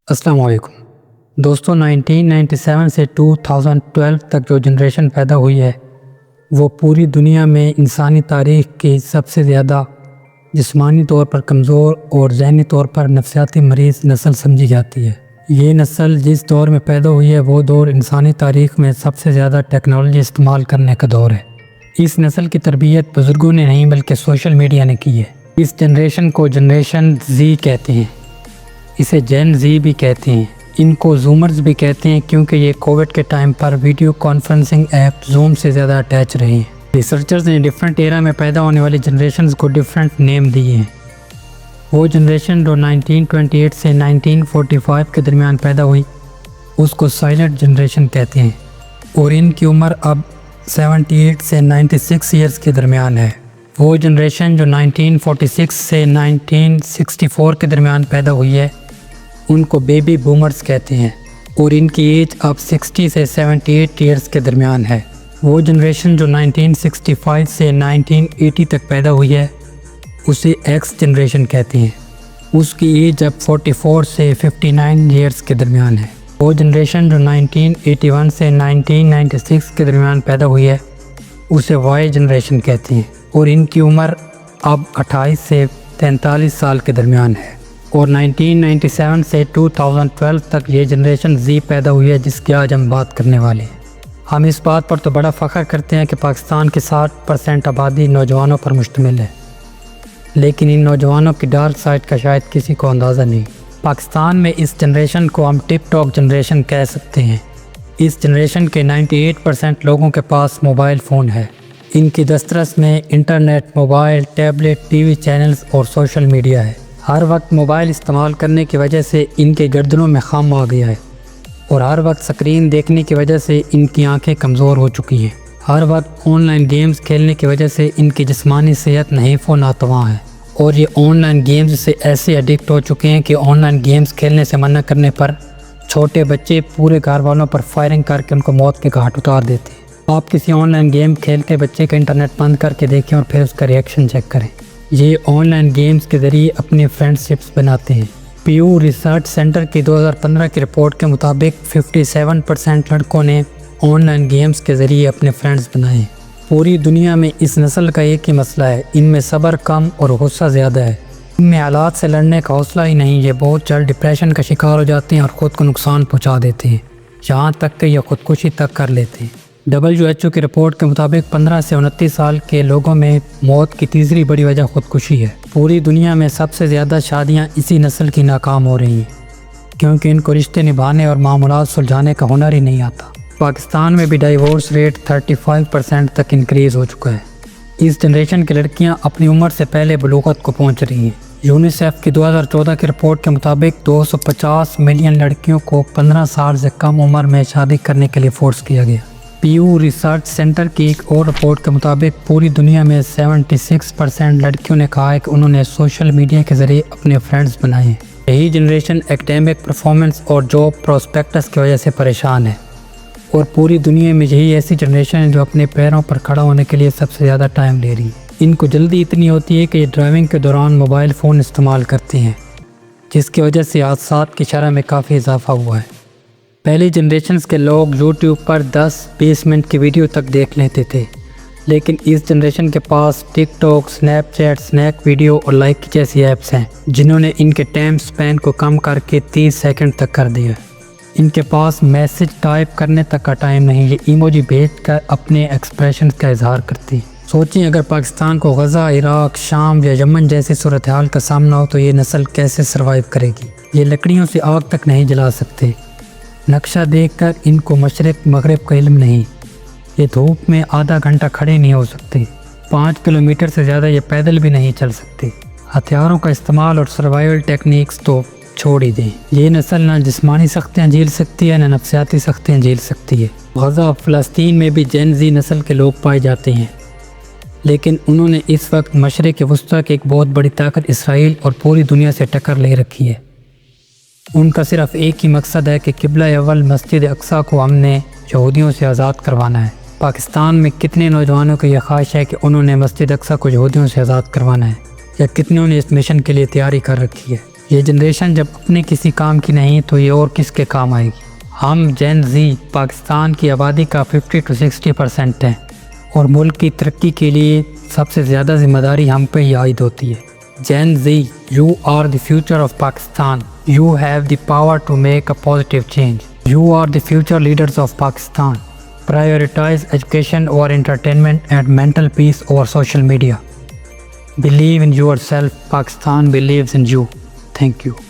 السلام علیکم دوستوں، 1997 سے 2012 تک جو جنریشن پیدا ہوئی ہے وہ پوری دنیا میں انسانی تاریخ کی سب سے زیادہ جسمانی طور پر کمزور اور ذہنی طور پر نفسیاتی مریض نسل سمجھی جاتی ہے۔ یہ نسل جس دور میں پیدا ہوئی ہے وہ دور انسانی تاریخ میں سب سے زیادہ ٹیکنالوجی استعمال کرنے کا دور ہے۔ اس نسل کی تربیت بزرگوں نے نہیں بلکہ سوشل میڈیا نے کی ہے۔ اس جنریشن کو جنریشن زی کہتے ہیں، اسے جین زی بھی کہتے ہیں، ان کو زومرز بھی کہتے ہیں کیونکہ یہ کووڈ کے ٹائم پر ویڈیو کانفرنسنگ ایپ زوم سے زیادہ اٹیچ رہے ہیں۔ ریسرچرز نے ڈیفرنٹ ایرا میں پیدا ہونے والی جنریشنز کو ڈیفرنٹ نیم دیے ہیں۔ وہ جنریشن جو 1928 سے 1945 کے درمیان پیدا ہوئی اس کو سائلنٹ جنریشن کہتے ہیں، اور ان کی عمر اب 78 سے 96 ایئرز کے درمیان ہے۔ وہ جنریشن جو 1946 سے 1964 کے درمیان پیدا ہوئی ہے ان کو بیبی بومرز کہتے ہیں، اور ان کی ایج اب 60 سے 78 ایئرز کے درمیان ہے۔ وہ جنریشن جو 1965 سے 1980 تک پیدا ہوئی ہے اسے ایکس جنریشن کہتے ہیں، اس کی ایج اب 44 سے 59 ایئرز کے درمیان ہے۔ وہ جنریشن جو 1981 سے 1996 کے درمیان پیدا ہوئی ہے اسے وائی جنریشن کہتے ہیں، اور ان کی عمر اب 28 سے 43 سال کے درمیان ہے۔ اور 1997 سے 2012 تک یہ جنریشن زی پیدا ہوئی ہے جس کی آج ہم بات کرنے والے ہیں۔ ہم اس بات پر تو بڑا فخر کرتے ہیں کہ پاکستان کی 60% آبادی نوجوانوں پر مشتمل ہے، لیکن ان نوجوانوں کی ڈارک سائڈ کا شاید کسی کو اندازہ نہیں۔ پاکستان میں اس جنریشن کو ہم ٹک ٹاک جنریشن کہہ سکتے ہیں۔ اس جنریشن کے 98% لوگوں کے پاس موبائل فون ہے۔ ان کی دسترس میں internet, mobile, tablet, T V channels اور سوشل میڈیا ہے۔ ہر وقت موبائل استعمال کرنے کی وجہ سے ان کے گردنوں میں خم آ گیا ہے، اور ہر وقت سکرین دیکھنے کی وجہ سے ان کی آنکھیں کمزور ہو چکی ہیں۔ ہر وقت آن لائن گیمز کھیلنے کی وجہ سے ان کی جسمانی صحت نحیف و ناتواں ہے، اور یہ آن لائن گیمز سے ایسے ایڈکٹ ہو چکے ہیں کہ آن لائن گیمز کھیلنے سے منع کرنے پر چھوٹے بچے پورے گھر والوں پر فائرنگ کر کے ان کو موت کے گھاٹ اتار دیتے ہیں۔ آپ کسی آن لائن گیم کھیلتے بچے کا انٹرنیٹ بند کر کے دیکھیں اور پھر اس کا ریئیکشن چیک کریں۔ یہ آن لائن گیمز کے ذریعے اپنے فرینڈ شپس بناتے ہیں۔ پیو ریسرچ سینٹر کی 2015 کی رپورٹ کے مطابق 57% لڑکوں نے آن لائن گیمز کے ذریعے اپنے فرینڈز بنائے ہیں۔ پوری دنیا میں اس نسل کا ایک ہی مسئلہ ہے، ان میں صبر کم اور غصہ زیادہ ہے۔ ان میں حالات سے لڑنے کا حوصلہ ہی نہیں، یہ بہت جلد ڈپریشن کا شکار ہو جاتے ہیں اور خود کو نقصان پہنچا دیتے ہیں، یہاں تک کہ یہ خودکشی تک کر لیتے ہیں۔ WHO کی رپورٹ کے مطابق 15 سے 29 سال کے لوگوں میں موت کی تیسری بڑی وجہ خودکشی ہے۔ پوری دنیا میں سب سے زیادہ شادیاں اسی نسل کی ناکام ہو رہی ہیں کیونکہ ان کو رشتے نبھانے اور معاملات سلجھانے کا ہنر ہی نہیں آتا۔ پاکستان میں بھی ڈائیورس ریٹ 35% تک انکریز ہو چکا ہے۔ اس جنریشن کی لڑکیاں اپنی عمر سے پہلے بلوغت کو پہنچ رہی ہیں۔ یونیسیف کی 2014 کی رپورٹ کے مطابق 250 ملین لڑکیوں کو 15 سال سے کم عمر میں شادی کرنے کے لیے فورس کیا گیا۔ پیو ریسرچ سینٹر کی ایک اور رپورٹ کے مطابق پوری دنیا میں 76% لڑکیوں نے کہا ہے کہ انہوں نے سوشل میڈیا کے ذریعے اپنے فرینڈز بنائے ہیں۔ یہی جنریشن ایکڈیمک پرفارمنس اور جاب پروسپیکٹس کی وجہ سے پریشان ہے، اور پوری دنیا میں یہی ایسی جنریشن ہے جو اپنے پیروں پر کھڑا ہونے کے لیے سب سے زیادہ ٹائم لے رہی ہے۔ ان کو جلدی اتنی ہوتی ہے کہ یہ ڈرائیونگ کے دوران موبائل فون استعمال کرتے ہیں، جس کی وجہ سے حادثات کی شرح میں کافی اضافہ ہوا ہے۔ پہلی جنریشنز کے لوگ یوٹیوب پر 10-20 منٹ کی ویڈیو تک دیکھ لیتے تھے، لیکن اس جنریشن کے پاس TikTok, Snapchat, snack video اور لائک جیسی ایپس ہیں جنہوں نے ان کے ٹائم سپین کو کم کر کے 30 سیکنڈ تک کر دیا۔ ان کے پاس میسج ٹائپ کرنے تک کا ٹائم نہیں، یہ ایموجی بھیج کر اپنے ایکسپریشنز کا اظہار کرتی ہیں۔ سوچیں اگر پاکستان کو غزہ، عراق، شام یا یمن جیسی صورتحال کا سامنا ہو تو یہ نسل کیسے سروائیو کرے گی؟ یہ لکڑیوں سے آگ تک نہیں جلا سکتے، نقشہ دیکھ کر ان کو مشرق مغرب کا علم نہیں، یہ دھوپ میں آدھا گھنٹہ کھڑے نہیں ہو سکتے، 5 کلومیٹر سے زیادہ یہ پیدل بھی نہیں چل سکتے۔ ہتھیاروں کا استعمال اور سروائیول ٹیکنیکس تو چھوڑ ہی دیں، یہ نسل نہ جسمانی سختیاں جھیل سکتی ہے نہ نفسیاتی سختیاں جھیل سکتی ہے۔ غزہ، فلسطین میں بھی جین زی نسل کے لوگ پائے جاتے ہیں، لیکن انہوں نے اس وقت مشرق وسطیٰ کی ایک بہت بڑی طاقت اسرائیل اور پوری دنیا سے ٹکر لے رکھی ہے۔ ان کا صرف ایک ہی مقصد ہے کہ قبلہ اول مسجد اقصیٰ کو ہم نے یہودیوں سے آزاد کروانا ہے۔ پاکستان میں کتنے نوجوانوں کی یہ خواہش ہے کہ انہوں نے مسجد اقصیٰ کو یہودیوں سے آزاد کروانا ہے، یا کتنوں نے اس مشن کے لیے تیاری کر رکھی ہے؟ یہ جنریشن جب اپنے کسی کام کی نہیں تو یہ اور کس کے کام آئے گی؟ ہم جین زی پاکستان کی آبادی کا 50 to 60% ہیں اور ملک کی ترقی کے لیے سب سے زیادہ ذمہ داری ہم پہ ہی عائد ہوتی ہے۔ Gen Z, you are the future of Pakistan. You have the power to make a positive change. You are the future leaders of Pakistan. Prioritize education over entertainment and mental peace over social media. Believe in yourself. Pakistan believes in you. Thank you.